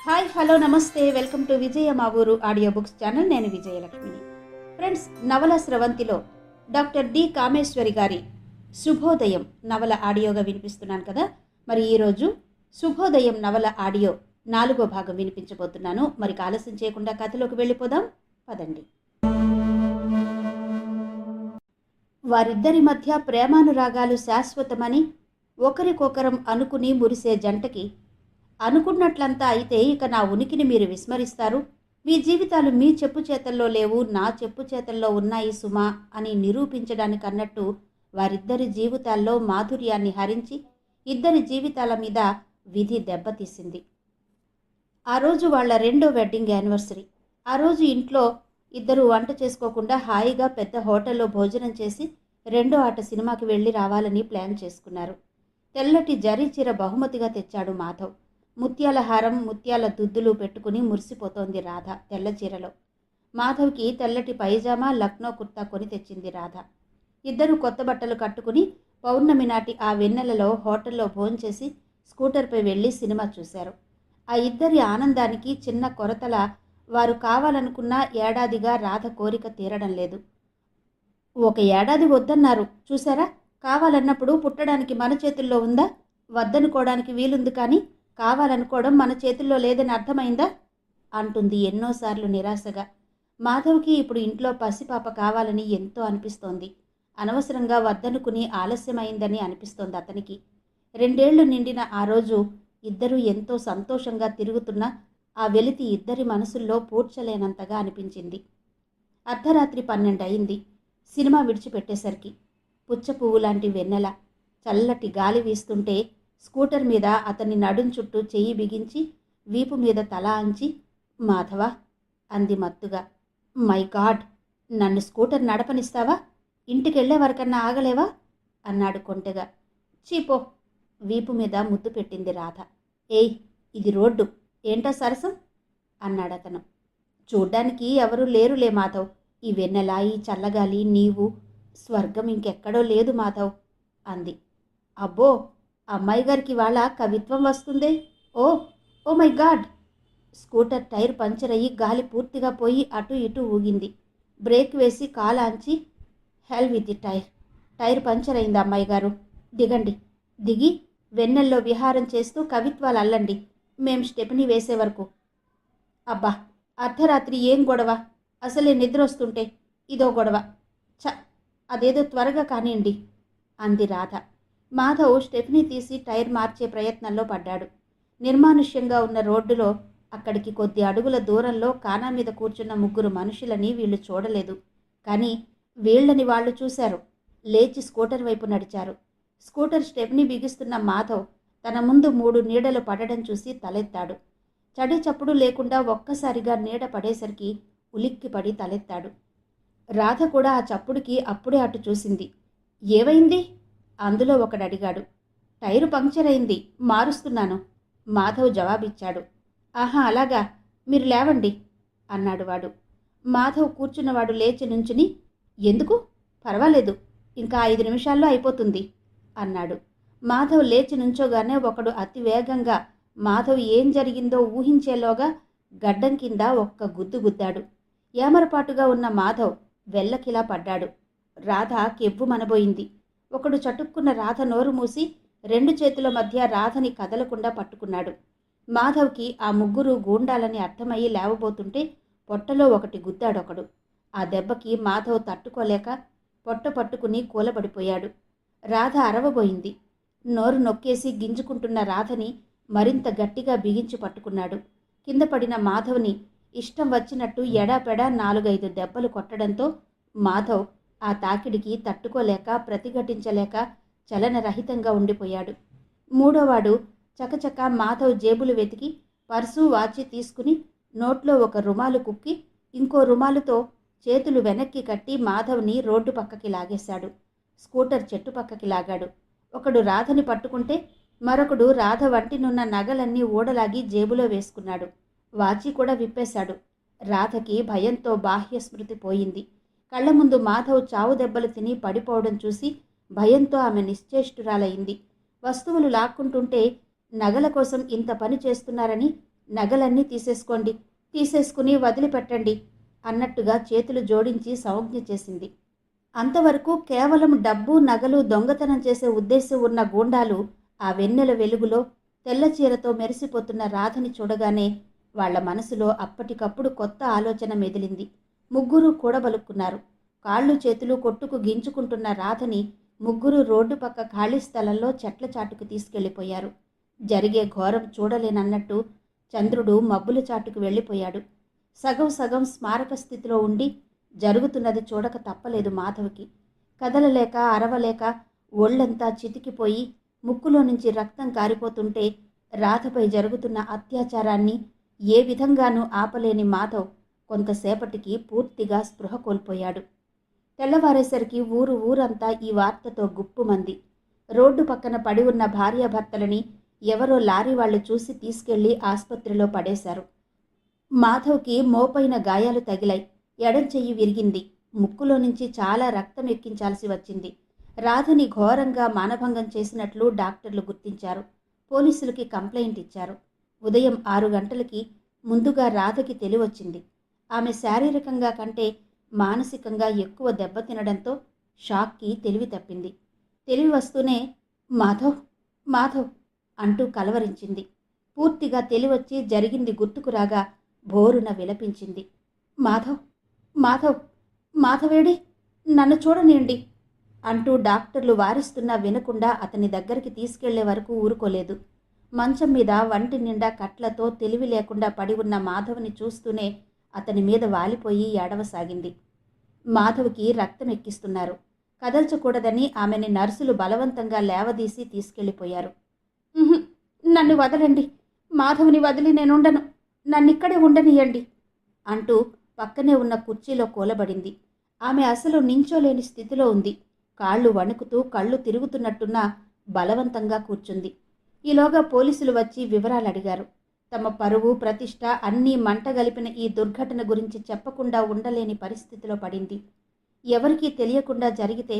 Hi hello నమస్తే welcome to విజయ మా ఊరు ఆడియో బుక్స్ ఛానల్. నేను విజయలక్ష్మిని. ఫ్రెండ్స్, నవల స్రవంతిలో డాక్టర్ డి కామేశ్వరి గారి శుభోదయం నవల ఆడియోగా వినిపిస్తున్నాను కదా. మరి ఈరోజు శుభోదయం నవల ఆడియో 4వ భాగం వినిపించబోతున్నాను. మరి ఆలస్యం చేయకుండా కథలోకి వెళ్ళిపోదాం పదండి. వారిద్దరి మధ్య ప్రేమానురాగాలు శాశ్వతమని ఒకరికొకరం అనుకుని మురిసే జంటకి అనుకున్నట్లంతా అయితే ఇక నా ఉనికిని మీరు విస్మరిస్తారు, మీ జీవితాలు మీ చెప్పు చేతల్లో లేవు, నా చెప్పు చేతల్లో ఉన్నాయి సుమా అని నిరూపించడానికి అన్నట్టు వారిద్దరి జీవితాల్లో మాధుర్యాన్ని హరించి ఇద్దరి జీవితాల మీద విధి దెబ్బతీసింది. ఆ రోజు వాళ్ళ 2వ వెడ్డింగ్ యానివర్సరీ. ఆ రోజు ఇంట్లో ఇద్దరు వంట చేసుకోకుండా హాయిగా పెద్ద హోటల్లో భోజనం చేసి 2వ ఆట సినిమాకి వెళ్ళి రావాలని ప్లాన్ చేసుకున్నారు. తెల్లటి జరీ చీర బహుమతిగా తెచ్చాడు మాధవ్. ముత్యాల హారం, ముత్యాల దుద్దులు పెట్టుకుని మురిసిపోతోంది రాధ తెల్ల చీరలో. మాధవ్కి తెల్లటి పైజామా, లక్నో కుర్తా కొని తెచ్చింది రాధ. ఇద్దరు కొత్త బట్టలు కట్టుకుని పౌర్ణమి నాటి ఆ వెన్నెలలో హోటల్లో భోంచేసి స్కూటర్పై వెళ్ళి సినిమా చూశారు. ఆ ఇద్దరి ఆనందానికి చిన్న కొరతల వారు కావాలనుకున్న ఏడాదిగా రాధ కోరిక తీరడం లేదు. ఒక ఏడాది వద్దన్నారు చూసారా, కావాలన్నప్పుడు పుట్టడానికి మన చేతుల్లో ఉందా, వద్దనుకోవడానికి వీలుంది, కానీ కావాలనుకోవడం మన చేతుల్లో లేదని అర్థమైందా అంటుంది ఎన్నోసార్లు నిరాశగా. మాధవ్కి ఇప్పుడు ఇంట్లో పసిపాప కావాలని ఎంతో అనిపిస్తోంది. అనవసరంగా వద్దనుకుని ఆలస్యమైందని అనిపిస్తోంది అతనికి. 2 ఏళ్లు నిండిన ఆ రోజు ఇద్దరూ ఎంతో సంతోషంగా తిరుగుతున్న ఆ వెలితి ఇద్దరి మనసుల్లో పూడ్చలేనంతగా అనిపించింది. అర్ధరాత్రి 12 అయింది. సినిమా విడిచిపెట్టేసరికి పుచ్చ పువ్వు లాంటి వెన్నెల చల్లటి గాలి వీస్తుంటే స్కూటర్ మీద అతన్ని నడుం చుట్టూ చెయ్యి బిగించి వీపు మీద తల అంచి మాధవా అంది మత్తుగా. మై గాడ్, నన్ను స్కూటర్ నడపనిస్తావా, ఇంటికెళ్లే వరకన్నా ఆగలేవా అన్నాడు కొంటెగా. చీపో, వీపు మీద ముద్దు పెట్టింది రాధ. ఏయ్, ఇది రోడ్డు, ఏంటా సరసం అన్నాడతను. చూడ్డానికి ఎవరూ లేరులే మాధవ్, ఈ వెన్నెల, ఈ చల్లగాలి, నీవు, స్వర్గం ఇంకెక్కడో లేదు మాధవ్ అంది. అబ్బో, అమ్మాయి గారికి వాళ్ళ కవిత్వం వస్తుందే. Oh oh my god. Scooter tyre puncture అయ్యి గాలి పూర్తిగా పోయి అటు ఇటు ఊగింది. బ్రేక్ వేసి కాలాంచి hell with the tyre. Tyre puncture అయింది అమ్మాయి గారు, దిగండి, దిగి వెన్నెల్లో విహారం చేస్తూ కవిత్వాలు అల్లండి, మేం స్టెప్ని వేసే వరకు. అబ్బా, అర్ధరాత్రి ఏం గొడవ, అసలే నిద్ర వస్తుంటే ఇదో గొడవ. చ, అదేదో త్వరగా కానివ్వండి అంది రాధ. మాధవ్ స్టెప్ని తీసి టైర్ మార్చే ప్రయత్నంలో పడ్డాడు. నిర్మానుష్యంగా ఉన్న రోడ్డులో అక్కడికి కొద్ది అడుగుల దూరంలో కానా మీద కూర్చున్న 3 మనుషులని వీళ్ళు చూడలేదు, కానీ వీళ్ళని వాళ్ళు చూశారు. లేచి స్కూటర్ వైపు నడిచారు. స్కూటర్ స్టెప్ని బిగిస్తున్న మాధవ్ తన ముందు 3 నీడలు పడడం చూసి తలెత్తాడు. చడి చప్పుడు లేకుండా ఒక్కసారిగా నీడ పడేసరికి ఉలిక్కిపడి తలెత్తాడు. రాధ కూడా ఆ చప్పుడుకి అప్పుడే అటు చూసింది. ఏమైంది అందులో ఒకడు అడిగాడు. టైరు పంక్చర్ అయింది, మారుస్తున్నాను మాధవ్ జవాబిచ్చాడు. ఆహా అలాగా, మీరు లేవండి అన్నాడు వాడు. మాధవ్ కూర్చున్నవాడు లేచి నుంచుని, ఎందుకు, పర్వాలేదు, ఇంకా 5 నిమిషాల్లో అయిపోతుంది అన్నాడు. మాధవ్ లేచి నుంచోగానే ఒకడు అతి వేగంగా మాధవ్ ఏం జరిగిందో ఊహించేలోగా గడ్డం కింద ఒక్క గుద్దు గుద్దాడు. ఏమరపాటుగా ఉన్న మాధవ్ వెల్లకిలా పడ్డాడు. రాధ కెవ్వు మనబోయింది. ఒకడు చటుక్కున్న రాధ నోరు మూసి 2 చేతుల మధ్య రాధని కదలకుండా పట్టుకున్నాడు. మాధవ్కి ఆ 3 గూండాలని అర్థమయ్యి లేవబోతుంటే పొట్టలో ఒకటి గుద్దాడొకడు. ఆ దెబ్బకి మాధవ్ తట్టుకోలేక పొట్ట పట్టుకుని కూలబడిపోయాడు. రాధ అరవబోయింది. నోరు నొక్కేసి గింజుకుంటున్న రాధని మరింత గట్టిగా బిగించి పట్టుకున్నాడు. కింద పడిన మాధవ్ని ఇష్టం వచ్చినట్టు ఎడాపెడా 4-5 దెబ్బలు కొట్టడంతో మాధవ్ ఆ తాకిడికి తట్టుకోలేక ప్రతిఘటించలేక చలనరహితంగా ఉండిపోయాడు. 3వవాడు చకచక మాధవ్ జేబులు వెతికి పర్సు, వాచి తీసుకుని నోట్లో ఒక రుమాలు కుక్కి ఇంకో రుమాలుతో చేతులు వెనక్కి కట్టి మాధవ్ని రోడ్డు పక్కకి లాగేశాడు. స్కూటర్ చెట్టు పక్కకి లాగాడు. ఒకడు రాధని పట్టుకుంటే మరొకడు రాధ వంటినున్న నగలన్నీ ఊడలాగి జేబులో వేసుకున్నాడు. వాచి కూడా విప్పేశాడు. రాధకి భయంతో బాహ్య స్మృతి పోయింది. కళ్ల ముందు మాధవ్ చావు దెబ్బలు తిని పడిపోవడం చూసి భయంతో ఆమె నిశ్చేష్టురాలయ్యింది. వస్తువులు లాక్కుంటుంటే నగల కోసం ఇంత పని చేస్తున్నారని నగలన్నీ తీసేసుకోండి, తీసేసుకుని వదిలిపెట్టండి అన్నట్టుగా చేతులు జోడించి సంజ్ఞ చేసింది. అంతవరకు కేవలం డబ్బు నగలు దొంగతనం చేసే ఉద్దేశం ఉన్న గూండాలు ఆ వెన్నెల వెలుగులో తెల్లచీరతో మెరిసిపోతున్న రాధని చూడగానే వాళ్ల మనసులో అప్పటికప్పుడు కొత్త ఆలోచన మెదిలింది. ముగ్గురు కూడబలుక్కున్నారు. కాళ్ళు చేతులు కొట్టుకు గింజుకుంటున్న రాధని ముగ్గురు రోడ్డు పక్క ఖాళీ స్థలంలో చెట్ల చాటుకు తీసుకెళ్లిపోయారు. జరిగే ఘోరం చూడలేనన్నట్టు చంద్రుడు మబ్బుల చాటుకు వెళ్ళిపోయాడు. సగం సగం స్మారక స్థితిలో ఉండి జరుగుతున్నది చూడక తప్పలేదు మాధవ్కి. కదలలేక అరవలేక ఒళ్ళంతా చితికిపోయి ముక్కులో నుంచి రక్తం కారిపోతుంటే రాధపై జరుగుతున్న అత్యాచారాన్ని ఏ విధంగానూ ఆపలేని మాధవ్ కొంతసేపటికి పూర్తిగా స్పృహ కోల్పోయాడు. తెల్లవారేసరికి ఊరంతా ఈ వార్తతో గుప్పుమంది. రోడ్డు పక్కన పడి ఉన్న భార్యాభర్తలని ఎవరో లారీ వాళ్లు చూసి తీసుకెళ్లి ఆసుపత్రిలో పడేశారు. మాధవ్కి మోపైన గాయాలు తగిలాయి. ఎడం చెయ్యి విరిగింది. ముక్కులో నుంచి చాలా రక్తం ఎక్కించాల్సి వచ్చింది. రాధని ఘోరంగా మానభంగం చేసినట్లు డాక్టర్లు గుర్తించారు. పోలీసులకి కంప్లైంట్ ఇచ్చారు. ఉదయం 6 గంటలకి ముందుగా రాధకి తెలివొచ్చింది. ఆమె శారీరకంగా కంటే మానసికంగా ఎక్కువ దెబ్బతినడంతో షాక్కి తెలివి తప్పింది. తెలివి వస్తూనే మాధవ్ మాధవ్ అంటూ కలవరించింది. పూర్తిగా తెలివొచ్చి జరిగింది గుర్తుకు రాగా భోరున విలపించింది. మాధవ్ మాధవ్ మాధవేడి, నన్ను చూడనియండి అంటూ డాక్టర్లు వారిస్తున్నా వినకుండా అతని దగ్గరికి తీసుకెళ్లే వరకు ఊరుకోలేదు. మంచం మీద వంటి నిండా కట్లతో తెలివి లేకుండా పడి ఉన్న మాధవ్ని చూస్తూనే అతని మీద వాలిపోయి ఏడవసాగింది. మాధవ్కి రక్తం ఎక్కిస్తున్నారు. కదల్చకూడదని ఆమెని నర్సులు బలవంతంగా లేవదీసి తీసుకెళ్లిపోయారు. నన్ను వదలండి, మాధవ్ని వదిలి నేనుండను, నన్నిక్కడే ఉండనియండి అంటూ పక్కనే ఉన్న కుర్చీలో కూలబడింది. ఆమె అసలు నించోలేని స్థితిలో ఉంది. కాళ్ళు వణుకుతూ కళ్ళు తిరుగుతున్నట్టున్నా బలవంతంగా కూర్చుంది. ఈలోగా పోలీసులు వచ్చి వివరాలు అడిగారు. తమ పరువు ప్రతిష్ట అన్నీ మంటగలిపిన ఈ దుర్ఘటన గురించి చెప్పకుండా ఉండలేని పరిస్థితిలో పడింది. ఎవరికీ తెలియకుండా జరిగితే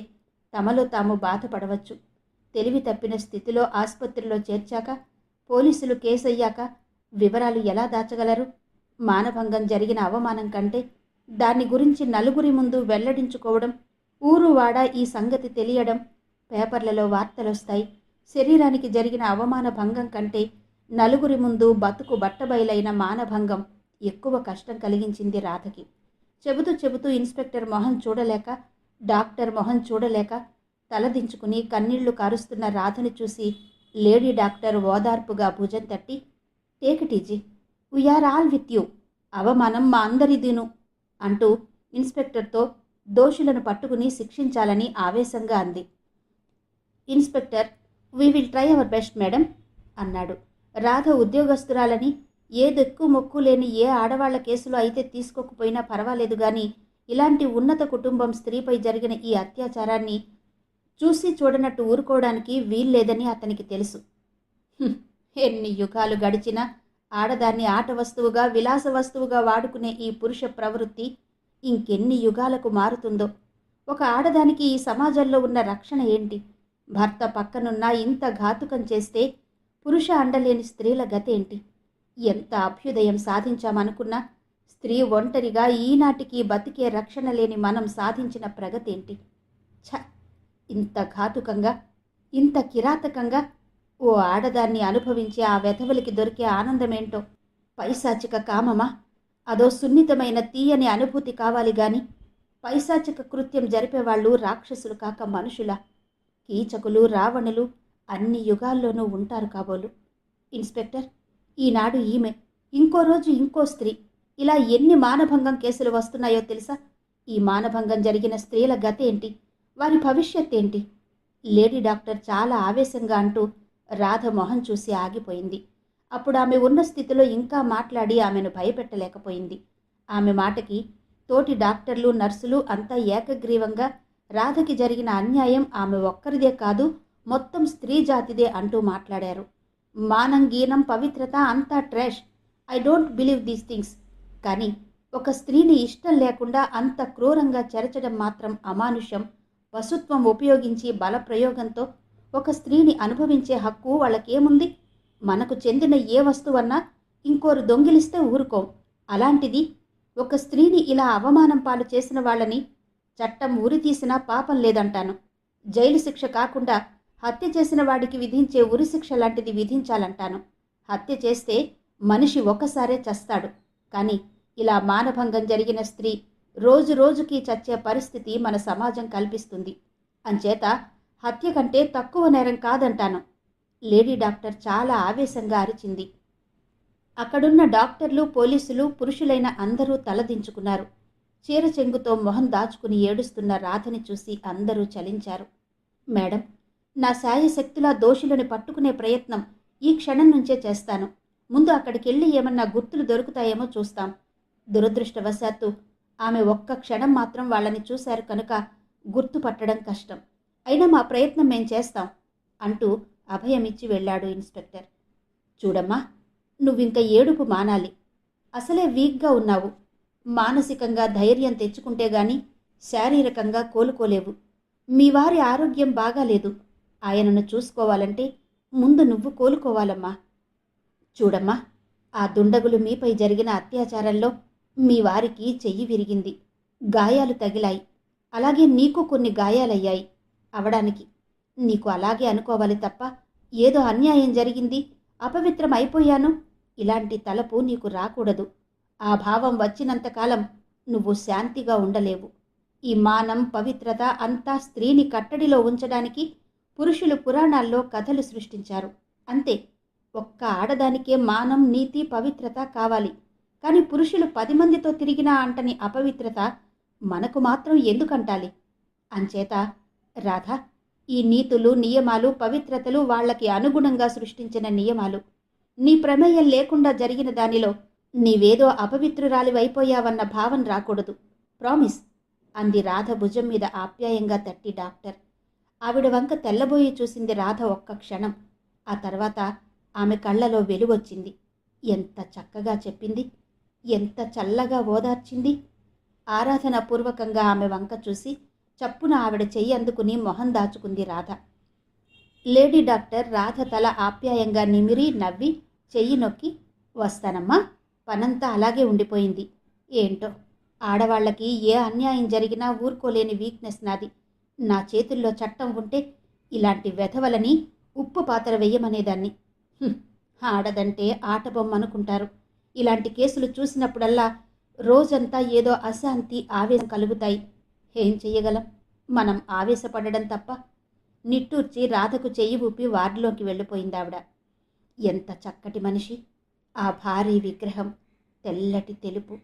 తమలో తాము బాధపడవచ్చు. తెలివి తప్పిన స్థితిలో ఆసుపత్రిలో చేర్చాక పోలీసులు కేసయ్యాక వివరాలు ఎలా దాచగలరు? మానభంగం జరిగిన అవమానం కంటే దాన్ని గురించి నలుగురి ముందు వెల్లడించుకోవడం, ఊరువాడ ఈ సంగతి తెలియడం, పేపర్లలో వార్తలొస్తాయి. శరీరానికి జరిగిన అవమాన భంగం కంటే నలుగురి ముందు బతుకు బట్టబయలైన మానభంగం ఎక్కువ కష్టం కలిగించింది రాధకి. చెబుతూ ఇన్స్పెక్టర్ మొహం చూడలేక, డాక్టర్ మొహం చూడలేక తలదించుకుని కన్నీళ్లు కారుస్తున్న రాధని చూసి లేడీ డాక్టర్ ఓదార్పుగా భుజం తట్టి, take it easy, we're all with you, అవమానం మా అందరిదీను అంటూ ఇన్స్పెక్టర్తో దోషులను పట్టుకుని శిక్షించాలని ఆవేశంగా అంది. Inspector, we will try our best madam అన్నాడు. రాధ ఉద్యోగస్తురాలని ఏ దెక్కు మొక్కు లేని ఏ ఆడవాళ్ల కేసులో అయితే తీసుకోకపోయినా పర్వాలేదు గాని ఇలాంటి ఉన్నత కుటుంబం స్త్రీపై జరిగిన ఈ అత్యాచారాన్ని చూసి చూడనట్టు ఊరుకోవడానికి వీల్లేదని అతనికి తెలుసు. ఎన్ని యుగాలు గడిచినా ఆడదాన్ని ఆట వస్తువుగా, విలాస వస్తువుగా వాడుకునే ఈ పురుష ప్రవృత్తి ఇంకెన్ని యుగాలకు మారుతుందో. ఒక ఆడదానికి ఈ సమాజంలో ఉన్న రక్షణ ఏంటి? భర్త పక్కనున్నా ఇంత ఘాతుకం చేస్తే పురుష అండలేని స్త్రీల గతేంటి? ఎంత అభ్యుదయం సాధించామనుకున్నా స్త్రీ ఒంటరిగా ఈనాటికి బతికే రక్షణ లేని మనం సాధించిన ప్రగతేంటి? ఇంత ఘాతుకంగా, ఇంత కిరాతకంగా ఓ ఆడదాన్ని అనుభవించే ఆ వెధవలకి దొరికే ఆనందమేంటో. పైశాచిక కామమా? అదో సున్నితమైన తీయని అనుభూతి కావాలి గాని పైశాచిక కృత్యం జరిపేవాళ్ళు రాక్షసులు కాక మనుషులా? కీచకులు, రావణులు అన్ని యుగాల్లోనూ ఉంటారు కాబోలు. ఇన్స్పెక్టర్, ఈనాడు ఈమె, ఇంకో రోజు ఇంకో స్త్రీ, ఇలా ఎన్ని మానభంగం కేసులు వస్తున్నాయో తెలుసా? ఈ మానభంగం జరిగిన స్త్రీల గతేంటి? వారి భవిష్యత్తేంటి? లేడీ డాక్టర్ చాలా ఆవేశంగా అంటూ రాధ మొహం చూసి ఆగిపోయింది. అప్పుడు ఆమె ఉన్న స్థితిలో ఇంకా మాట్లాడి ఆమెను భయపెట్టలేకపోయింది. ఆమె మాటకి తోటి డాక్టర్లు, నర్సులు అంతా ఏకగ్రీవంగా రాధకి జరిగిన అన్యాయం ఆమె ఒక్కరిదే కాదు, మొత్తం స్త్రీ జాతిదే అంటూ మాట్లాడారు. మానం, గీనం, పవిత్రత అంతా trash. I don't believe these things. కానీ ఒక స్త్రీని ఇష్టం లేకుండా అంత క్రూరంగా చెరచడం మాత్రం అమానుషం. పశుత్వం ఉపయోగించి బలప్రయోగంతో ఒక స్త్రీని అనుభవించే హక్కు వాళ్ళకేముంది? మనకు చెందిన ఏ వస్తువన్నా ఇంకోరు దొంగిలిస్తే ఊరుకోం. అలాంటిది ఒక స్త్రీని ఇలా అవమానం పాలు చేసిన వాళ్ళని చట్టం ఉరి తీసినా పాపం లేదంటాను. జైలు శిక్ష కాకుండా హత్య చేసిన వాడికి విధించే ఉరిశిక్ష లాంటిది విధించాలంటాను. హత్య చేస్తే మనిషి ఒక్కసారే చస్తాడు. కానీ ఇలా మానభంగం జరిగిన స్త్రీ రోజు రోజుకి చచ్చే పరిస్థితి మన సమాజం కల్పిస్తుంది. అంచేత హత్య కంటే తక్కువ నేరం కాదంటాను. లేడీ డాక్టర్ చాలా ఆవేశంగా అరిచింది. అక్కడున్న డాక్టర్లు, పోలీసులు, పురుషులైన అందరూ తలదించుకున్నారు. చీర చెంగుతో మొహం దాచుకుని ఏడుస్తున్న రాధని చూసి అందరూ చలించారు. మేడం, నా శాయశక్తులా దోషులను పట్టుకునే ప్రయత్నం ఈ క్షణం నుంచే చేస్తాను. ముందు అక్కడికెళ్ళి ఏమన్నా గుర్తులు దొరుకుతాయేమో చూస్తాం. దురదృష్టవశాత్తు ఆమె ఒక్క క్షణం మాత్రం వాళ్ళని చూశారు కనుక గుర్తుపట్టడం కష్టం. అయినా మా ప్రయత్నం మేం చేస్తాం అంటూ అభయమిచ్చి వెళ్ళాడు ఇన్స్పెక్టర్. చూడమ్మా, నువ్వింక ఏడుపు మానాలి. అసలే వీక్గా ఉన్నావు. మానసికంగా ధైర్యం తెచ్చుకుంటే గాని శారీరకంగా కోలుకోలేవు. మీ వారి ఆరోగ్యం బాగాలేదు. ఆయనను చూసుకోవాలంటే ముందు నువ్వు కోలుకోవాలమ్మా. చూడమ్మా, ఆ దుండగులు మీపై జరిగిన అత్యాచారంలో మీ వారికి చెయ్యి విరిగింది, గాయాలు తగిలాయి. అలాగే నీకు కొన్ని గాయాలయ్యాయి. అవడానికి నీకు అలాగే అనుకోవాలి తప్ప ఏదో అన్యాయం జరిగింది, అపవిత్రం అయిపోయాను ఇలాంటి తలపు నీకు రాకూడదు. ఆ భావం వచ్చినంతకాలం నువ్వు శాంతిగా ఉండలేవు. ఈ మానం, పవిత్రత అంతా స్త్రీని కట్టడిలో ఉంచడానికి పురుషులు పురాణాల్లో కథలు సృష్టించారు. అంతే. ఒక్క ఆడదానికే మానం, నీతి, పవిత్రత కావాలి. కానీ పురుషులు 10 మందితో తిరిగినా అంటని అపవిత్రత మనకు మాత్రం ఎందుకంటాలి? అంచేత రాధ, ఈ నీతులు, నియమాలు, పవిత్రతలు వాళ్ళకి అనుగుణంగా సృష్టించిన నియమాలు. నీ ప్రమేయం లేకుండా జరిగిన దానిలో నీవేదో అపవిత్రురాలివైపోయావన్న భావం రాకూడదు. ప్రామిస్ అంది రాధ భుజం మీద ఆప్యాయంగా తట్టి డాక్టర్. ఆవిడ వంక తెల్లబోయి చూసింది రాధ ఒక్క క్షణం. ఆ తర్వాత ఆమె కళ్ళలో వెలుగొచ్చింది. ఎంత చక్కగా చెప్పింది, ఎంత చల్లగా ఓదార్చింది. ఆరాధనాపూర్వకంగా ఆమె వంక చూసి చప్పున ఆవిడ చెయ్యి అందుకుని మొహం దాచుకుంది రాధ. లేడీ డాక్టర్ రాధ తల ఆప్యాయంగా నిమిరి నవ్వి చెయ్యి నొక్కి, వస్తానమ్మా, పనంతా అలాగే ఉండిపోయింది. ఏంటో ఆడవాళ్లకి ఏ అన్యాయం జరిగినా ఊరుకోలేని వీక్నెస్ నాది. నా చేతుల్లో చట్టం ఉంటే ఇలాంటి వెధవలని ఉప్పు పాత్ర వెయ్యమనేదాన్ని. ఆడదంటే ఆటబొమ్మ అనుకుంటారు. ఇలాంటి కేసులు చూసినప్పుడల్లా రోజంతా ఏదో అశాంతి, ఆవేశం కలుగుతాయి. ఏం చెయ్యగలం? మనం ఆవేశపడడం తప్ప. నిట్టూర్చి రాధకు చెయ్యి ఊపి వార్డులోకి వెళ్ళిపోయిందావిడ. ఎంత చక్కటి మనిషి! ఆ భారీ విగ్రహం, తెల్లటి తెలుపు,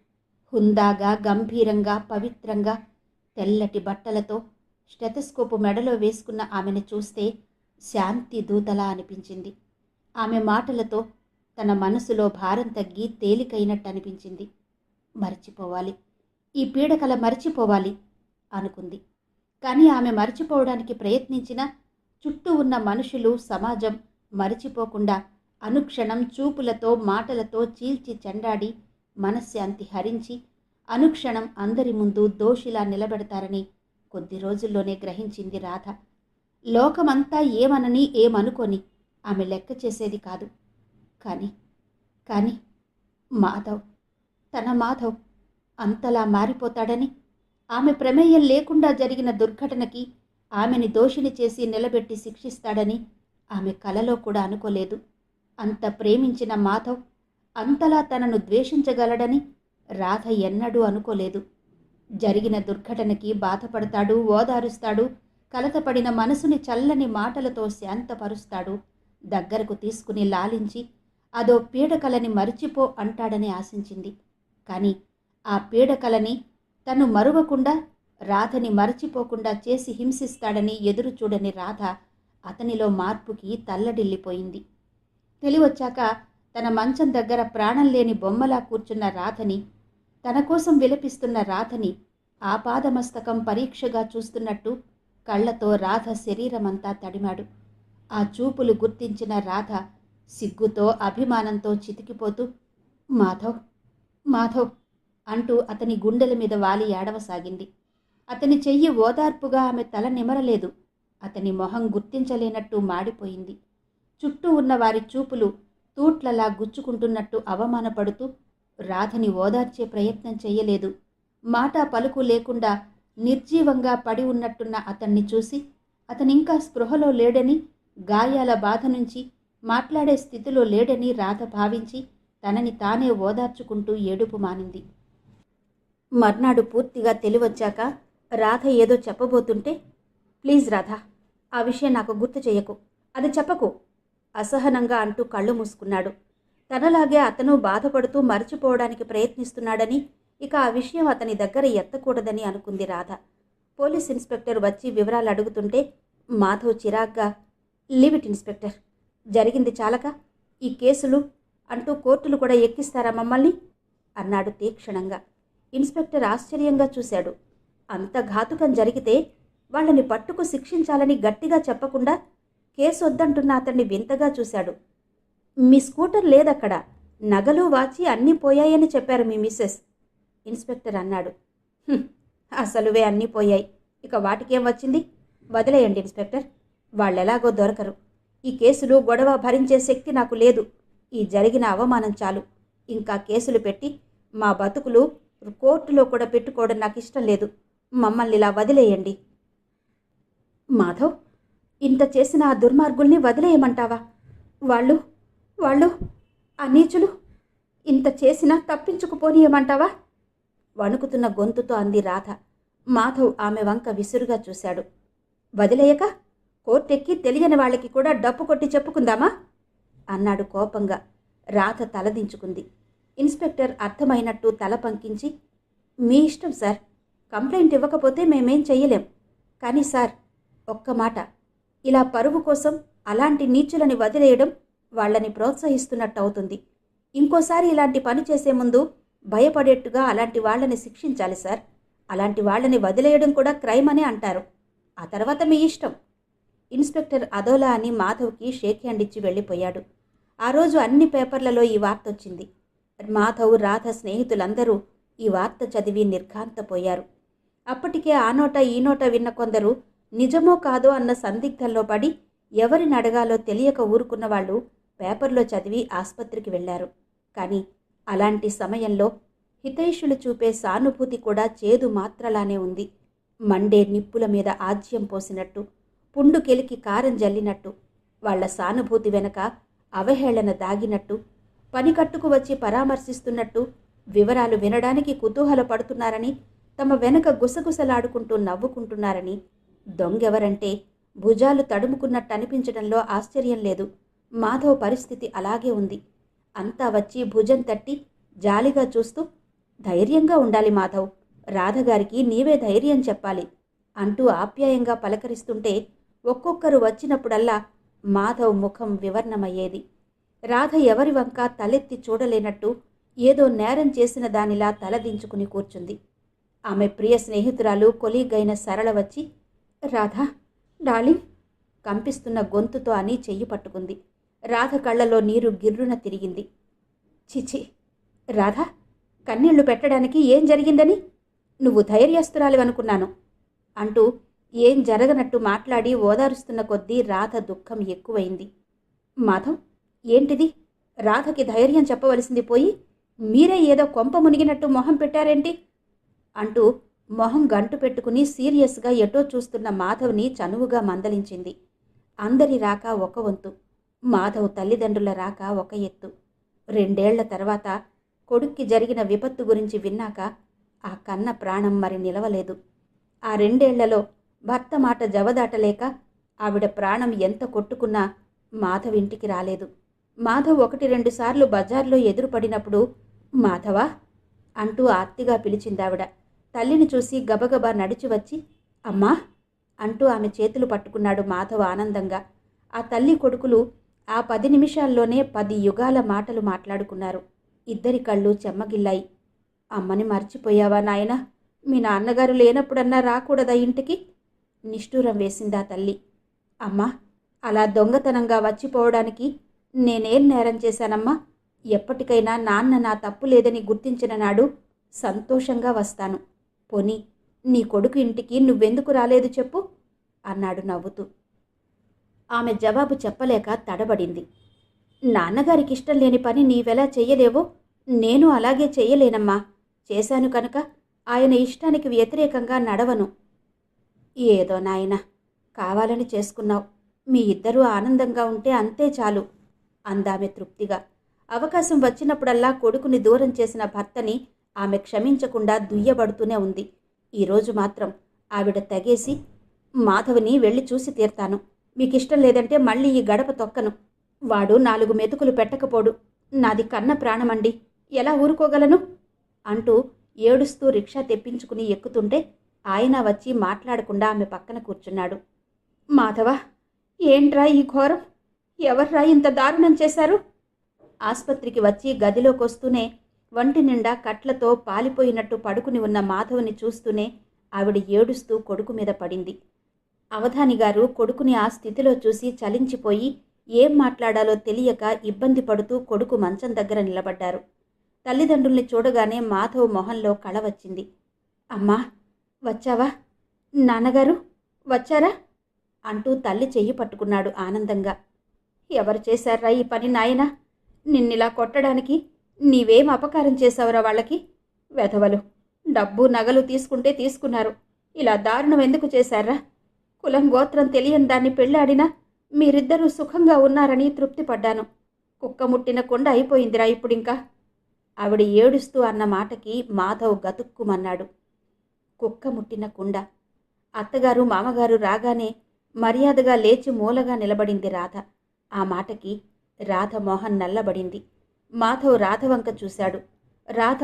హుందాగా, గంభీరంగా, పవిత్రంగా, తెల్లటి బట్టలతో స్టెథోస్కోపు మెడలో వేసుకున్న ఆమెను చూస్తే శాంతి దూతలా అనిపించింది. ఆమె మాటలతో తన మనసులో భారం తగ్గి తేలికైనట్టు అనిపించింది. మర్చిపోవాలి, ఈ పీడకల మర్చిపోవాలి అనుకుంది. కానీ ఆమె మర్చిపోవడానికి ప్రయత్నించిన చుట్టూ ఉన్న మనుషులు, సమాజం మరిచిపోకుండా అనుక్షణం చూపులతో, మాటలతో చీల్చి చెండాడి మనశ్శాంతి హరించి అనుక్షణం అందరి ముందు దోషిలా నిలబెడతారని కొద్ది రోజుల్లోనే గ్రహించింది రాధ. లోకమంతా ఏమనని, ఏమనుకొని ఆమె లెక్క చేసేది కాదు. కానీ మాధవ్, తన మాధవ్ అంతలా మారిపోతాడని, ఆమె ప్రమేయం లేకుండా జరిగిన దుర్ఘటనకి ఆమెని దోషిని చేసి నిలబెట్టి శిక్షిస్తాడని ఆమె కలలో కూడా అనుకోలేదు. అంత ప్రేమించిన మాధవ్ అంతలా తనను ద్వేషించగలడని రాధ ఎన్నడూ అనుకోలేదు. జరిగిన దుర్ఘటనకి బాధపడతాడు, ఓదారుస్తాడు, కలతపడిన మనసుని చల్లని మాటలతో శాంతపరుస్తాడు, దగ్గరకు తీసుకుని లాలించి అదో పీడకలని మరిచిపో అంటాడని ఆశించింది. కానీ ఆ పీడకలని తను మరువకుండా, రాధని మరచిపోకుండా చేసి హింసిస్తాడని ఎదురు చూడని రాధ అతనిలో మార్పుకి తల్లడిల్లిపోయింది. తెలివొచ్చాక తన మంచం దగ్గర ప్రాణం లేని బొమ్మలా కూర్చున్న రాధని, తన కోసం విలపిస్తున్న రాధని ఆపాదమస్తకం పరీక్షగా చూస్తున్నట్టు కళ్లతో రాధ శరీరమంతా తడిమాడు. ఆ చూపులు గుర్తించిన రాధ సిగ్గుతో, అభిమానంతో చితికిపోతూ మాధవ్, మాధవ్ అంటూ అతని గుండెల మీద వాలి ఏడవసాగింది. అతని చెయ్యి ఓదార్పుగా ఆమె తల నిమరలేదు. అతని మొహం గుర్తించలేనట్టు మాడిపోయింది. చుట్టూ ఉన్న వారి చూపులు తూట్లలా గుచ్చుకుంటున్నట్టు అవమానపడుతూ రాధని ఓదార్చే ప్రయత్నం చెయ్యలేదు. మాట పలుకు లేకుండా నిర్జీవంగా పడి ఉన్నట్టున్న అతన్ని చూసి అతనింకా స్పృహలో లేడని, గాయాల బాధ నుంచి మాట్లాడే స్థితిలో లేడని రాధ భావించి తనని తానే ఓదార్చుకుంటూ ఏడుపు మానింది. మర్నాడు పూర్తిగా తెలివొచ్చాక రాధ ఏదో చెప్పబోతుంటే, ప్లీజ్ రాధ, ఆ విషయం నాకు గుర్తు చెయ్యకు, అది చెప్పకు అసహనంగా అంటూ కళ్ళు మూసుకున్నాడు. తనలాగే అతను బాధపడుతూ మరచిపోవడానికి ప్రయత్నిస్తున్నాడని, ఇక ఆ విషయం అతని దగ్గర ఎత్తకూడదని అనుకుంది రాధ. పోలీస్ ఇన్స్పెక్టర్ వచ్చి వివరాలు అడుగుతుంటే మాధవ్ చిరాగ్గా, లీవ్ ఇట్ ఇన్స్పెక్టర్, జరిగింది చాలక ఈ కేసులు అంటూ కోర్టులు కూడా ఎక్కిస్తారా మమ్మల్ని అన్నాడు తీక్షణంగా. ఇన్స్పెక్టర్ ఆశ్చర్యంగా చూశాడు. అంత ఘాతుకం జరిగితే వాళ్ళని పట్టుకు శిక్షించాలని గట్టిగా చెప్పకుండా కేసు వద్దంటున్న అతన్ని వింతగా చూశాడు. మీ స్కూటర్ లేదక్కడ, నగలు వాచి అన్నీ పోయాయని చెప్పారు మీ మిస్సెస్ ఇన్స్పెక్టర్ అన్నాడు. అసలువే అన్నీ పోయాయి, ఇక వాటికేం వచ్చింది, వదిలేయండి ఇన్స్పెక్టర్, వాళ్ళెలాగో దొరకరు. ఈ కేసులు గొడవ భరించే శక్తి నాకు లేదు. ఈ జరిగిన అవమానం చాలు. ఇంకా కేసులు పెట్టి మా బతుకులు కోర్టులో కూడా పెట్టుకోవడం నాకు ఇష్టం లేదు. మమ్మల్ని ఇలా వదిలేయండి. మాధవ్, ఇంత చేసిన ఆ దుర్మార్గుల్ని వదిలేయమంటావా? వాళ్ళు వాళ్ళు ఆ నీచులు ఇంత చేసినా తప్పించుకుపోనీయమంటావా? వణుకుతున్న గొంతుతో అంది రాధ. మాధవ్ ఆమె వంక విసురుగా చూశాడు. వదిలేయక కోర్టెక్కి తెలియని వాళ్ళకి కూడా డప్పు కొట్టి చెప్పుకుందామా అన్నాడు కోపంగా. రాధ తలదించుకుంది. ఇన్స్పెక్టర్ అర్థమైనట్టు తల పంకించి, మీ ఇష్టం సార్, కంప్లైంట్ ఇవ్వకపోతే మేమేం చెయ్యలేం. కానీ సార్, ఒక్క మాట, ఇలా పరువు కోసం అలాంటి నీచులని వదిలేయడం వాళ్ళని ప్రోత్సహిస్తున్నట్టు అవుతుంది. ఇంకోసారి ఇలాంటి పని చేసే ముందు భయపడేట్టుగా అలాంటి వాళ్ళని శిక్షించాలి సార్. అలాంటి వాళ్ళని వదిలేయడం కూడా క్రైమ్ అనే అంటారు. ఆ తర్వాత మీ ఇష్టం. ఇన్స్పెక్టర్ అదోలా అని మాధవ్కి షేక్ హ్యాండ్ ఇచ్చి వెళ్ళిపోయాడు. ఆ రోజు అన్ని పేపర్లలో ఈ వార్త వచ్చింది. మాధవ్, రాధ స్నేహితులందరూ ఈ వార్త చదివి నిర్ఘాంతపోయారు. అప్పటికే ఆ నోట ఈ నోట విన్న కొందరు నిజమో కాదో అన్న సందిగ్ధంలో పడి ఎవరిని అడగాలో తెలియక ఊరుకున్న వాళ్ళు పేపర్లో చదివి ఆస్పత్రికి వెళ్లారు. కానీ అలాంటి సమయంలో హితైషులు చూపే సానుభూతి కూడా చేదు మాత్రలానే ఉంది. మండే నిప్పుల మీద ఆజ్యం పోసినట్టు, పుండుకెలికి కారం జల్లినట్టు, వాళ్ల సానుభూతి వెనక అవహేళన దాగినట్టు, పనికట్టుకు వచ్చి పరామర్శిస్తున్నట్టు, వివరాలు వినడానికి కుతూహలపడుతున్నారని, తమ వెనక గుసగుసలాడుకుంటూ నవ్వుకుంటున్నారని, దొంగెవరంటే భుజాలు తడుముకున్నట్టు అనిపించడంలో ఆశ్చర్యం లేదు. మాధవ్ పరిస్థితి అలాగే ఉంది. అంతా వచ్చి భుజం తట్టి జాలిగా చూస్తూ, ధైర్యంగా ఉండాలి మాధవ్, రాధగారికి నీవే ధైర్యం చెప్పాలి అంటూ ఆప్యాయంగా పలకరిస్తుంటే ఒక్కొక్కరు వచ్చినప్పుడల్లా మాధవ్ ముఖం వివర్ణమయ్యేది. రాధ ఎవరి వంక తలెత్తి చూడలేనట్టు ఏదో నేరం చేసిన దానిలా తలదించుకుని కూర్చుంది. ఆమె ప్రియ స్నేహితురాలు కొలీగైన సరళ వచ్చి, రాధా డార్లింగ్ కంపిస్తున్న గొంతుతో అని చెయ్యి పట్టుకుంది. రాధ కళ్ళలో నీరు గిర్రున తిరిగింది. చిచి రాధా, కన్నీళ్లు పెట్టడానికి ఏం జరిగిందని? నువ్వు ధైర్యస్తురాలివనుకున్నాను అంటూ ఏం జరగనట్టు మాట్లాడి ఓదారుస్తున్న కొద్దీ రాధ దుఃఖం ఎక్కువైంది. మాధవ్, ఏంటిది? రాధకి ధైర్యం చెప్పవలసింది పోయి మీరే ఏదో కొంప మునిగినట్టు మొహం పెట్టారేంటి అంటూ మొహం గంటు పెట్టుకుని సీరియస్గా ఎటో చూస్తున్న మాధవ్ని చనువుగా మందలించింది. అందరి రాక ఒక వంతు, మాధవ్ తల్లిదండ్రుల రాక ఒక ఎత్తు. 2 ఏళ్ల తర్వాత కొడుక్కి జరిగిన విపత్తు గురించి విన్నాక ఆ కన్న ప్రాణం మరి నిలవలేదు. ఆ 2 ఏళ్లలో భర్త మాట జవదాటలేక ఆవిడ ప్రాణం ఎంత కొట్టుకున్నా మాధవ్ ఇంటికి రాలేదు. మాధవ్ 1-2 సార్లు బజార్లో ఎదురుపడినప్పుడు మాధవా అంటూ ఆర్తిగా పిలిచిందావిడ. తల్లిని చూసి గబగబా నడిచి వచ్చి అమ్మా అంటూ ఆమె చేతులు పట్టుకున్నాడు మాధవ్ ఆనందంగా. ఆ తల్లి కొడుకులు ఆ 10 నిమిషాల్లోనే 10 యుగాల మాటలు మాట్లాడుకున్నారు. ఇద్దరి కళ్ళు చెమ్మగిల్లాయి. అమ్మని మర్చిపోయావా నాయనా? మీ నాన్నగారు లేనప్పుడన్నా రాకూడదా ఇంటికి? నిష్ఠూరం వేసిందా తల్లి. అమ్మా, అలా దొంగతనంగా వచ్చిపోవడానికి నేనేం నేరం చేశానమ్మా? ఎప్పటికైనా నాన్న నా తప్పు లేదని గుర్తించిన నాడు సంతోషంగా వస్తాను. పోనీ నీ కొడుకు ఇంటికి నువ్వెందుకు రాలేదు చెప్పు అన్నాడు నవ్వుతూ. ఆమె జవాబు చెప్పలేక తడబడింది. నాన్నగారికి ఇష్టం లేని పని నీవెలా చెయ్యలేవో నేను అలాగే చెయ్యలేనమ్మా. చేశాను కనుక ఆయన ఇష్టానికి వ్యతిరేకంగా నడవను. ఏదో నాయనా, కావాలని చేసుకున్నావు. మీ ఇద్దరూ ఆనందంగా ఉంటే అంతే చాలు అందామె తృప్తిగా. అవకాశం వచ్చినప్పుడల్లా కొడుకుని దూరం చేసిన భర్తని ఆమె క్షమించకుండా దుయ్యబడుతూనే ఉంది. ఈరోజు మాత్రం ఆవిడ తెగేసి, మాధవ్ని వెళ్ళి చూసి తీర్తాను. మీకిష్టం లేదంటే మళ్ళీ ఈ గడప తొక్కను. వాడు 4 మెతుకులు పెట్టకపోడు. నాది కన్న ప్రాణమండి, ఎలా ఊరుకోగలను అంటూ ఏడుస్తూ రిక్షా తెప్పించుకుని ఎక్కుతుంటే ఆయన వచ్చి మాట్లాడకుండా ఆమె పక్కన కూర్చున్నాడు. మాధవ, ఏంట్రా ఈ ఘోరం? ఎవర్రా ఇంత దారుణం చేశారు? ఆస్పత్రికి వచ్చి గదిలోకొస్తూనే వంటి నిండా కట్లతో పాలిపోయినట్టు పడుకుని ఉన్న మాధవ్ని చూస్తూనే ఆవిడ ఏడుస్తూ కొడుకు మీద పడింది. అవధాని గారు కొడుకుని ఆ స్థితిలో చూసి చలించిపోయి ఏం మాట్లాడాలో తెలియక ఇబ్బంది పడుతూ కొడుకు మంచం దగ్గర నిలబడ్డారు. తల్లిదండ్రుల్ని చూడగానే మాధవ్ మొహంలో కళ వచ్చింది. అమ్మా, వచ్చావా? నాన్నగారు వచ్చారా అంటూ తల్లి చెయ్యి పట్టుకున్నాడు ఆనందంగా. ఎవరు చేశారా ఈ పని నాయనా? నిన్నిలా కొట్టడానికి నీవేం అపకారం చేశావురా వాళ్ళకి? వెధవలు, డబ్బు నగలు తీసుకుంటే తీసుకున్నారు, ఇలా దారుణం ఎందుకు చేశారా? కులం గోత్రం తెలియని దాన్ని పెళ్ళాడినా మీరిద్దరూ సుఖంగా ఉన్నారని తృప్తిపడ్డాను. కుక్క ముట్టిన కొండ అయిపోయిందిరా ఇప్పుడింకా. ఆవిడ ఏడుస్తూ అన్న మాటకి మాధవ్ గతుక్కుమన్నాడు. కుక్క ముట్టిన కుండ. అత్తగారు మామగారు రాగానే మర్యాదగా లేచి మూలగా నిలబడింది రాధ. ఆ మాటకి రాధ మోహన్ నల్లబడింది. మాధవ్ రాధ వంక చూశాడు. రాధ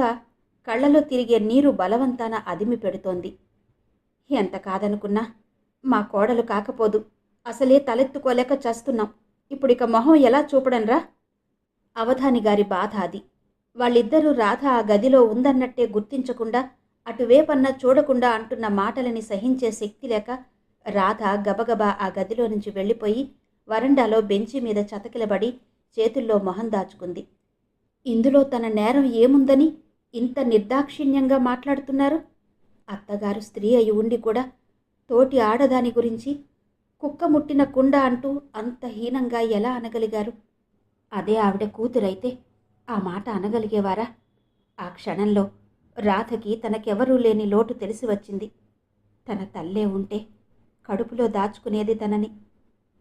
కళ్ళలో తిరిగే నీరు బలవంతాన అదిమి పెడుతోంది. ఎంత కాదనుకున్నా మా కోడలు కాకపోదు. అసలే తలెత్తుకోలేక చస్తున్నాం. ఇప్పుడిక మొహం ఎలా చూపడంరా? అవధాని గారి బాధ అది. వాళ్ళిద్దరూ రాధ ఆ గదిలో ఉందన్నట్టే గుర్తించకుండా, అటువేపన్నా చూడకుండా అంటున్న మాటలని సహించే శక్తి లేక రాధ గబగబా ఆ గదిలో నుంచి వెళ్ళిపోయి వరండాలో బెంచి మీద చతకిలబడి చేతుల్లో మొహం దాచుకుంది. ఇందులో తన నేరం ఏముందని ఇంత నిర్దాక్షిణ్యంగా మాట్లాడుతున్నారు? అత్తగారు స్త్రీ అయి ఉండి కూడా తోటి ఆడదాని గురించి కుక్క ముట్టిన కుండ అంటూ అంత హీనంగా ఎలా అనగలిగారు? అదే ఆవిడ కూతురైతే ఆ మాట అనగలిగేవారా? ఆ క్షణంలో రాధకి తనకెవరూ లేని లోటు తెలిసి వచ్చింది. తన తల్లే ఉంటే కడుపులో దాచుకునేది తనని.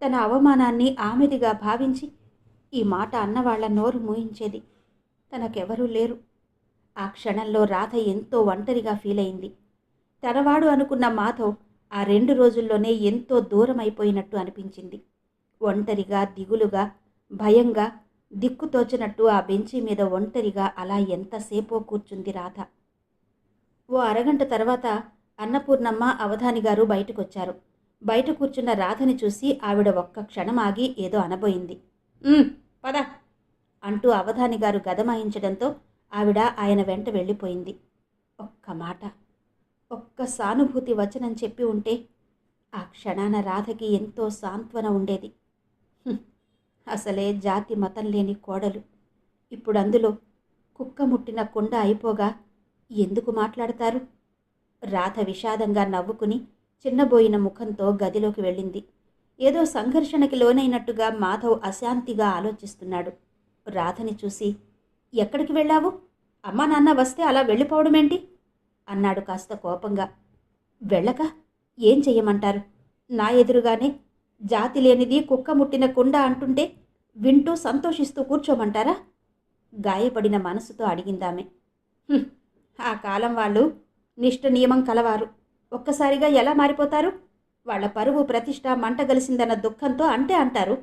తన అవమానాన్ని ఆమెదిగా భావించి ఈ మాట అన్నవాళ్ల నోరు మూయించేది. తనకెవరూ లేరు. ఆ క్షణంలో రాధ ఎంతో ఒంటరిగా ఫీలయింది. తనవాడు అనుకున్న మాధవ్ ఆ 2 రోజుల్లోనే ఎంతో దూరం అయిపోయినట్టు అనిపించింది. ఒంటరిగా, దిగులుగా, భయంగా, దిక్కుతోచనట్టు ఆ బెంచి మీద ఒంటరిగా అలా ఎంతసేపో కూర్చుంది రాధ. ఓ అరగంట తర్వాత అన్నపూర్ణమ్మ, అవధాని గారు బయటకొచ్చారు. బయట కూర్చున్న రాధని చూసి ఆవిడ ఒక్క క్షణం ఆగి ఏదో అనబోయింది. పద అంటూ అవధాని గారు గదమాయించడంతో ఆవిడ ఆయన వెంట వెళ్ళిపోయింది. ఒక్క మాట, ఒక్క సానుభూతి వచనం చెప్పి ఉంటే ఆ క్షణాన రాధకి ఎంతో సాంత్వన ఉండేది. అసలే జాతి మతం లేని కోడలు ఇప్పుడు అందులో కుక్క ముట్టిన కుండ అయిపోగా ఎందుకు మాట్లాడతారు? రాధ విషాదంగా నవ్వుకుని చిన్నబోయిన ముఖంతో గదిలోకి వెళ్ళింది. ఏదో సంఘర్షణకి లోనైనట్టుగా మాధవ్ అశాంతిగా ఆలోచిస్తున్నాడు. రాధని చూసి, ఎక్కడికి వెళ్ళావు? అమ్మా నాన్న వస్తే అలా వెళ్ళిపోవడమేంటి అన్నాడు కాస్త కోపంగా. వెళ్ళక ఏం చెయ్యమంటారు? నా ఎదురుగానే జాతి లేనిది కుక్క ముట్టిన కుండ అంటుంటే వింటూ సంతోషిస్తూ కూర్చోమంటారా? గాయపడిన మనసుతో అడిగిందామె. ఆ కాలం వాళ్ళు నిష్ఠ నియమం కలవారు. ఒక్కసారిగా ఎలా మారిపోతారు? వాళ్ల పరువు ప్రతిష్ట మంటగలిసిందన్న దుఃఖంతో అంటే అంటారు.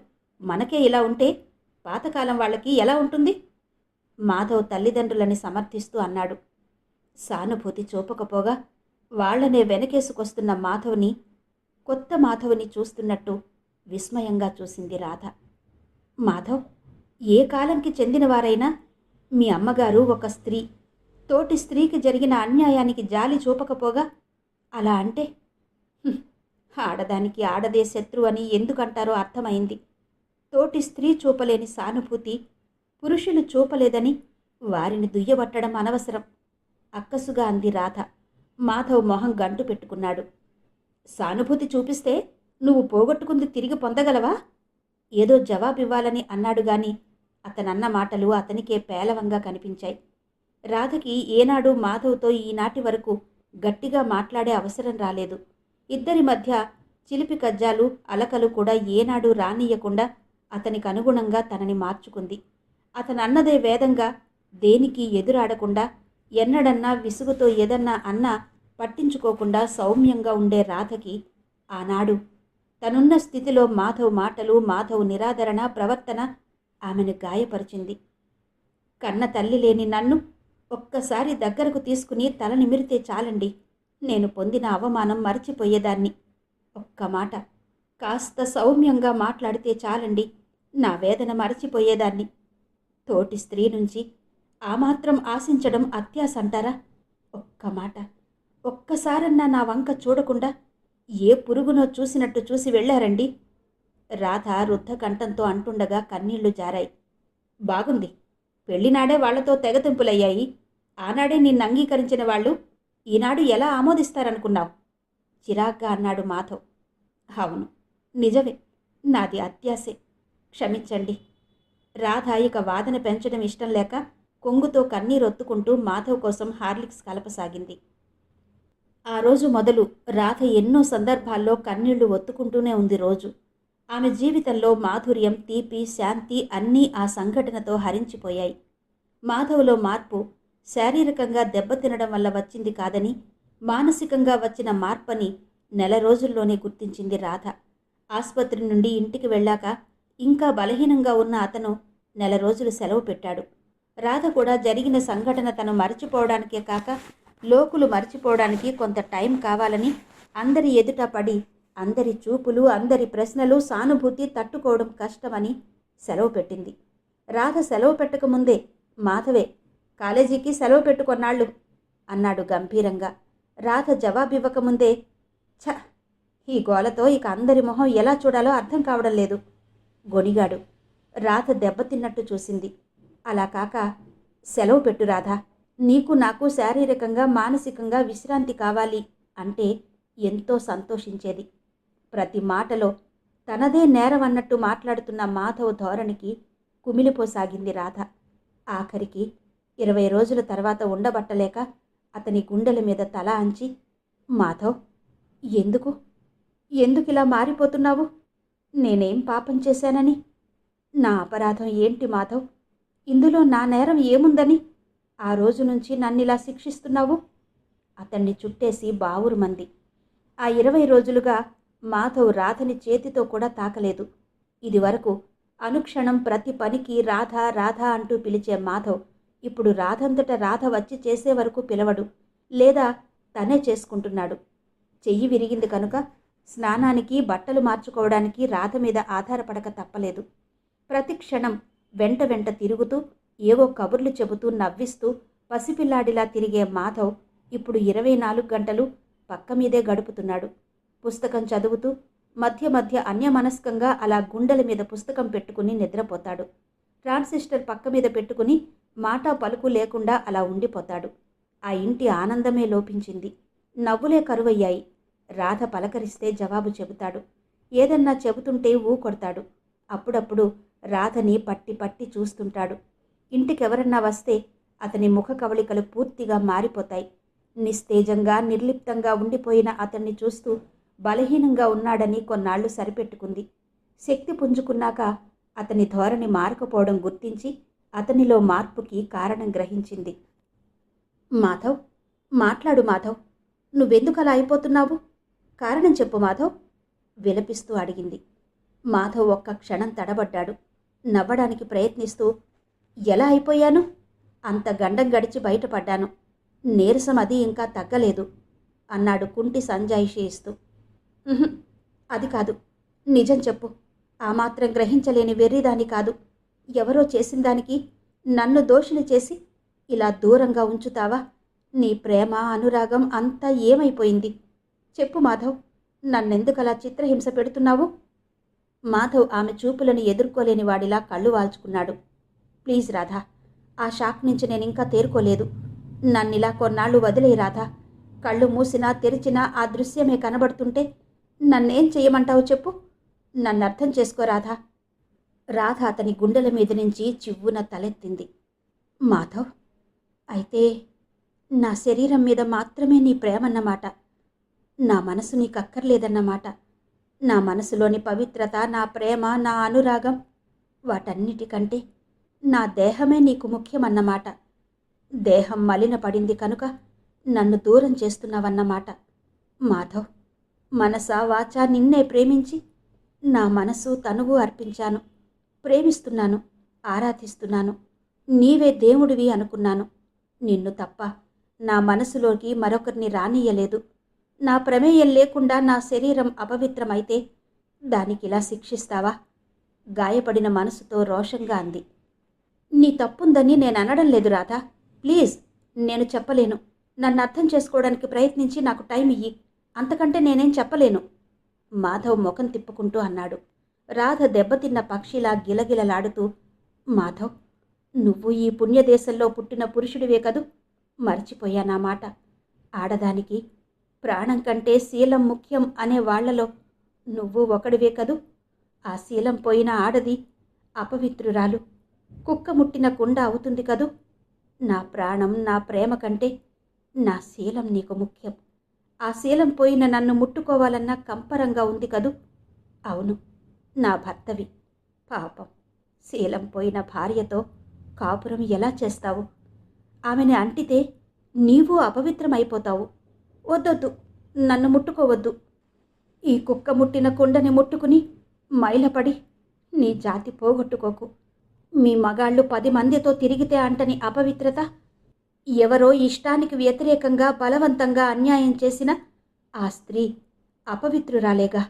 మనకే ఇలా ఉంటే పాతకాలం వాళ్ళకి ఎలా ఉంటుంది? మాధవ్ తల్లిదండ్రులని సమర్థిస్తూ అన్నాడు. సానుభూతి చూపకపోగా వాళ్లనే వెనకేసుకొస్తున్న మాధవ్ని, కొత్త మాధవ్ని చూస్తున్నట్టు విస్మయంగా చూసింది రాధ. మాధవ్, ఏ కాలంకి చెందినవారైనా మీ అమ్మగారు ఒక స్త్రీ. తోటి స్త్రీకి జరిగిన అన్యాయానికి జాలి చూపకపోగా అలా అంటే ఆడదానికి ఆడదే శత్రు అని ఎందుకంటారో అర్థమైంది. తోటి స్త్రీ చూపలేని సానుభూతి పురుషులు చూపలేదని వారిని దుయ్యబట్టడం అనవసరం అక్కసుగా అంది రాధ. మాధవ్ మొహం గంటు పెట్టుకున్నాడు. సానుభూతి చూపిస్తే నువ్వు పోగొట్టుకుంది తిరిగి పొందగలవా? ఏదో జవాబివ్వాలని అన్నాడు గాని అతనన్న మాటలు అతనికే పేలవంగా కనిపించాయి. రాధకి ఏనాడు మాధవ్తో ఈనాటి వరకు గట్టిగా మాట్లాడే అవసరం రాలేదు. ఇద్దరి మధ్య చిలిపి కజ్జాలు అలకలు కూడా ఏనాడు రానియ్యకుండా అతనికి అనుగుణంగా తనని మార్చుకుంది. అతనన్నదే వేదంగా దేనికి ఎదురాడకుండా, ఎన్నడన్నా విసుగుతో ఏదన్నా అన్నా పట్టించుకోకుండా సౌమ్యంగా ఉండే రాధకి ఆనాడు తనున్న స్థితిలో మాధవ్ మాటలు, మాధవ్ నిరాదరణ, ప్రవర్తన ఆమెను గాయపరిచింది. కన్న తల్లి లేని నన్ను ఒక్కసారి దగ్గరకు తీసుకుని తల నిమిరితే చాలండి, నేను పొందిన అవమానం మరచిపోయేదాన్ని. ఒక్క మాట కాస్త సౌమ్యంగా మాట్లాడితే చాలండి, నా వేదన మరచిపోయేదాన్ని. తోటి స్త్రీ నుంచి ఆ మాత్రం ఆశించడం అత్యాశ అంటారా? ఒక్క మాట, ఒక్కసారన్నా నా వంక చూడకుండా ఏ పురుగునో చూసినట్టు చూసి వెళ్ళారండి. రాధ రుద్ధ కంఠంతో అంటుండగా కన్నీళ్లు జారాయి. బాగుంది, పెళ్లినాడే వాళ్లతో తెగతింపులయ్యాయి. ఆనాడే నిన్ను అంగీకరించిన వాళ్ళు ఈనాడు ఎలా ఆమోదిస్తారనుకున్నావు? చిరాగ్గా అన్నాడు మాధవ్. అవును, నిజమే, నాది అత్యాశే, క్షమించండి. రాధ ఇక వాదన పెంచడం ఇష్టం లేక కొంగుతో కన్నీరొత్తుకుంటూ మాధవ్ కోసం హార్లిక్స్ కలపసాగింది. ఆ రోజు మొదలు రాధ ఎన్నో సందర్భాల్లో కన్నీళ్లు ఒత్తుకుంటూనే ఉంది రోజు. ఆమె జీవితంలో మాధుర్యం, తీపి, శాంతి అన్నీ ఆ సంఘటనతో హరించిపోయాయి. మాధవ్లో మార్పు శారీరకంగా దెబ్బతినడం వల్ల వచ్చింది కాదని, మానసికంగా వచ్చిన మార్పని నెల రోజుల్లోనే గుర్తించింది రాధ. ఆసుపత్రి నుండి ఇంటికి వెళ్ళాక ఇంకా బలహీనంగా ఉన్న అతను నెల రోజులు సెలవు పెట్టాడు. రాధ కూడా జరిగిన సంఘటన తను మర్చిపోవడానికే కాక లోకులు మర్చిపోవడానికి కొంత టైం కావాలని అందరి ఎదుట పడి అందరి చూపులు, అందరి ప్రశ్నలు, సానుభూతి తట్టుకోవడం కష్టమని సెలవు పెట్టింది. రాధ సెలవు పెట్టకముందే మాధవే కాలేజీకి సెలవు పెట్టుకొన్నాళ్ళు అన్నాడు గంభీరంగా. రాధ జవాబివ్వకముందే ఛ, ఈ గోలతో ఇక అందరి మొహం ఎలా చూడాలో అర్థం కావడం లేదు గొనిగాడు. రాధ దెబ్బతిన్నట్టు చూసింది. అలా కాక సెలవు పెట్టు రాధా, నీకు నాకు శారీరకంగా మానసికంగా విశ్రాంతి కావాలి అంటే ఎంతో సంతోషించేది. ప్రతి మాటలో తనదే నేరం అన్నట్టు మాట్లాడుతున్న మాధవ్ ధోరణికి కుమిలిపోసాగింది రాధ. ఆఖరికి 20 రోజుల తర్వాత ఉండబట్టలేక అతని గుండెల మీద తల అంచి, మాధవ్, ఎందుకిలా మారిపోతున్నావు? నేనేం పాపం చేశానని? నా అపరాధం ఏంటి మాధవ్? ఇందులో నా నేరం ఏముందని ఆ రోజు నుంచి నన్నిలా శిక్షిస్తున్నావు? అతన్ని చుట్టేసి బావురుమంది. ఆ 20 రోజులుగా మాధవ్ రాధని చేతితో కూడా తాకలేదు. ఇదివరకు అనుక్షణం ప్రతి పనికి రాధ రాధ అంటూ పిలిచే మాధవ్ ఇప్పుడు రాధంతట రాధ వచ్చి చేసే వరకు పిలవడు, లేదా తనే చేసుకుంటున్నాడు. చెయ్యి విరిగింది కనుక స్నానానికి, బట్టలు మార్చుకోవడానికి రాధ మీద ఆధారపడక తప్పలేదు. ప్రతి క్షణం వెంట వెంట తిరుగుతూ ఏవో కబుర్లు చెబుతూ నవ్విస్తూ పసిపిల్లాడిలా తిరిగే మాధవ్ ఇప్పుడు 24 గంటలు పక్క మీదే గడుపుతున్నాడు. పుస్తకం చదువుతూ మధ్య మధ్య అన్యమనస్కంగా అలా గుండెల మీద పుస్తకం పెట్టుకుని నిద్రపోతాడు. ట్రాన్సిస్టర్ పక్క మీద పెట్టుకుని మాట పలుకు లేకుండా అలా ఉండిపోతాడు. ఆ ఇంటి ఆనందమే లోపించింది. నవ్వులే కరువయ్యాయి. రాధ పలకరిస్తే జవాబు చెబుతాడు. ఏదన్నా చెబుతుంటే ఊకొడతాడు. అప్పుడప్పుడు రాధని పట్టి పట్టి చూస్తుంటాడు. ఇంటికెవరన్నా వస్తే అతని ముఖ కవళికలు పూర్తిగా మారిపోతాయి. నిస్తేజంగా, నిర్లిప్తంగా ఉండిపోయిన అతన్ని చూస్తూ బలహీనంగా ఉన్నాడని కొన్నాళ్లు సరిపెట్టుకుంది. శక్తి పుంజుకున్నాక అతని ధోరణి మారకపోవడం గుర్తించి అతనిలో మార్పుకి కారణం గ్రహించింది. మాధవ్, మాట్లాడు మాధవ్, నువ్వెందుకలా అయిపోతున్నావు? కారణం చెప్పు మాధవ్, విలపిస్తూ అడిగింది. మాధవ్ ఒక్క క్షణం తడబడ్డాడు. నవ్వడానికి ప్రయత్నిస్తూ, ఎలా అయిపోయాను? అంత గండం గడిచి బయటపడ్డాను. నీరసం అది ఇంకా తగ్గలేదు అన్నాడు కుంటి సంజాయిషి ఇస్తూ. అది కాదు, నిజం చెప్పు. ఆ మాత్రం గ్రహించలేని వెర్రిదాని కాదు. ఎవరో చేసిన దానికి నన్ను దోషిని చేసి ఇలా దూరంగా ఉంచుతావా? నీ ప్రేమ, అనురాగం అంతా ఏమైపోయింది? చెప్పు మాధవ్, నన్నెందుకలా చిత్రహింస పెడుతున్నావు? మాధవ్ ఆమె చూపులను ఎదుర్కోలేని వాడిలా కళ్ళు వాల్చుకున్నాడు. ప్లీజ్ రాధా, ఆ షాక్ నుంచి నేనింకా తేరుకోలేదు. నన్నిలా కొన్నాళ్ళు వదిలేయి రాధా. కళ్ళు మూసినా తెరిచినా ఆ దృశ్యమే కనబడుతుంటే నన్నేం చెయ్యమంటావు చెప్పు? నన్ను అర్థం చేసుకో రాధా. రాధ అతని గుండెల మీద నుంచి చివ్వున తలెత్తింది. మాధవ్, అయితే నా శరీరం మీద మాత్రమే నీ ప్రేమన్నమాట. నా మనసు నీకక్కర్లేదన్నమాట. నా మనసులోని పవిత్రత, నా ప్రేమ, నా అనురాగం, వాటన్నిటికంటే నా దేహమే నీకు ముఖ్యమన్నమాట. దేహం మలినపడింది కనుక నన్ను దూరం చేస్తున్నావన్నమాట. మాధవ్, మనసా వాచా నిన్నే ప్రేమించి నా మనసు తనువు అర్పించాను. ప్రేమిస్తున్నాను, ఆరాధిస్తున్నాను. నీవే దేవుడివి అనుకున్నాను. నిన్ను తప్ప నా మనసులోకి మరొకరిని రానియ్యలేదు. నా ప్రమేయం లేకుండా నా శరీరం అపవిత్రమైతే దానికిలా శిక్షిస్తావా? గాయపడిన మనసుతో రోషంగా అంది. నీ తప్పుందని నేను అనడం లేదు రాధా. ప్లీజ్, నేను చెప్పలేను. నన్ను అర్థం చేసుకోవడానికి ప్రయత్నించి నాకు టైం ఇయ్యి. అంతకంటే నేనేం చెప్పలేను. మాధవ్ ముఖం తిప్పుకుంటూ అన్నాడు. రాధ దెబ్బతిన్న పక్షిలా గిలగిలలాడుతూ, మాధవ్, నువ్వు ఈ పుణ్యదేశంలో పుట్టిన పురుషుడివే కదూ? మర్చిపోయానా మాట. ఆడదానికి ప్రాణం కంటే శీలం ముఖ్యం అనే వాళ్లలో నువ్వు ఒకడివే కదూ? ఆ శీలం పోయిన ఆడది అపవిత్రురాలు, కుక్క ముట్టిన కుండ అవుతుంది కదూ? నా ప్రాణం, నా ప్రేమ కంటే నా శీలం నీకు ముఖ్యం. ఆ శీలం పోయిన నన్ను ముట్టుకోవాలన్న కంపరంగా ఉంది కదూ? అవును, నా భర్తవి. పాపం, శీలం పోయిన భార్యతో కాపురం ఎలా చేస్తావు? ఆమెని అంటితే నీవు అపవిత్రమైపోతావు. వద్దొద్దు, నన్ను ముట్టుకోవద్దు. ఈ కుక్క ముట్టిన కుండని ముట్టుకుని మైలపడి నీ జాతి పోగొట్టుకోకు. మీ మగాళ్ళు 10 మందితో తిరిగితే అంటని అపవిత్రత ఎవరో ఇష్టానికి వ్యతిరేకంగా బలవంతంగా అన్యాయం చేసిన ఆ స్త్రీ అపవిత్రురాలేగా.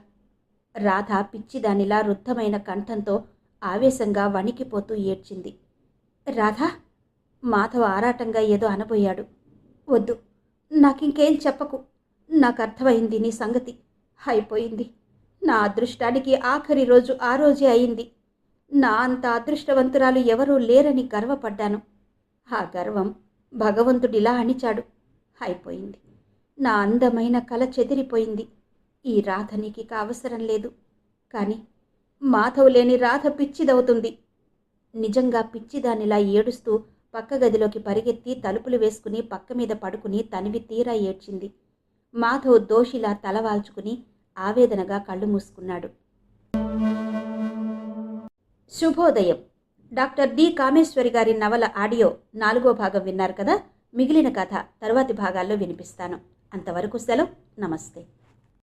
రాధ పిచ్చిదానిలా రుద్ధమైన కంఠంతో ఆవేశంగా వణికిపోతూ ఏడ్చింది. రాధా, మాధవ్ ఆరాటంగా ఏదో అనబోయాడు. వద్దు, నాకింకేం చెప్పకు. నాకు అర్థమైంది నీ సంగతి. అయిపోయింది. నా అదృష్టానికి ఆఖరి రోజు ఆ రోజే అయింది. నా అంత అదృష్టవంతురాలు ఎవరూ లేరని గర్వపడ్డాను. ఆ గర్వం భగవంతుడిలా అణిచాడు. అయిపోయింది. నా అందమైన కల చెదిరిపోయింది. ఈ రాధ నీకిక అవసరం లేదు. కానీ మాధవ్ లేని రాధ పిచ్చిదవుతుంది. నిజంగా పిచ్చిదానిలా ఏడుస్తూ పక్క గదిలోకి పరిగెత్తి తలుపులు వేసుకుని పక్క మీద పడుకుని తనివి తీరా ఏడ్చింది. మాధవ్ దోషిలా తలవాల్చుకుని ఆవేదనగా కళ్ళు మూసుకున్నాడు. శుభోదయం. డాక్టర్ డి కామేశ్వరి గారి నవల ఆడియో 4వ భాగం విన్నారు కదా. మిగిలిన కథ తరువాతి భాగాల్లో వినిపిస్తాను. అంతవరకు సెలవు. నమస్తే.